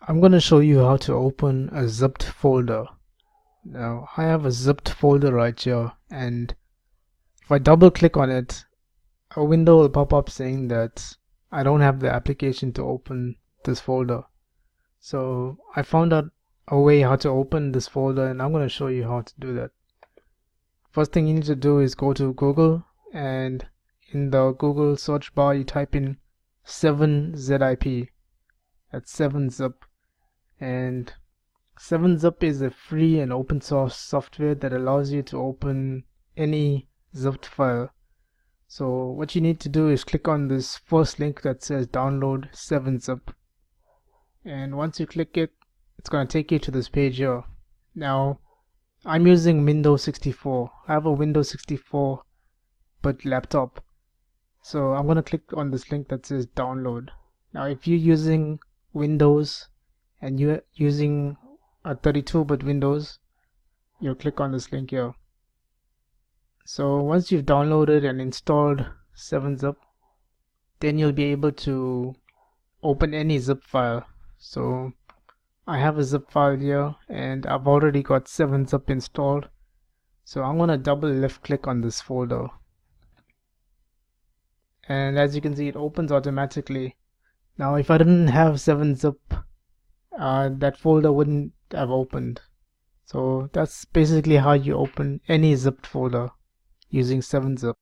I'm going to show you how to open a zipped folder. Now I have a zipped folder right here, and if I double click on it, a window will pop up saying that I don't have the application to open this folder. So I found out a way how to open this folder, and I'm going to show you how to do that. First thing you need to do is go to Google, and in the Google search bar you type in 7-zip. That's 7-zip. And 7-zip is a free and open source software that allows you to open any zipped file. So what you need to do is click on this first link that says download 7-zip, and once you click it, it's going to take you to this page here. Now I'm using Windows 64. I have a Windows 64 but laptop, so I'm going to click on this link that says download. Now if you're using Windows and you're using a 32-bit Windows, you'll click on this link here. So once you've downloaded and installed 7-zip, then you'll be able to open any zip file. So I have a zip file here, and I've already got 7-zip installed. So I'm gonna double left click on this folder, and as you can see, it opens automatically. Now if I didn't have 7-zip, that folder wouldn't have opened. So that's basically how you open any zipped folder using 7-zip.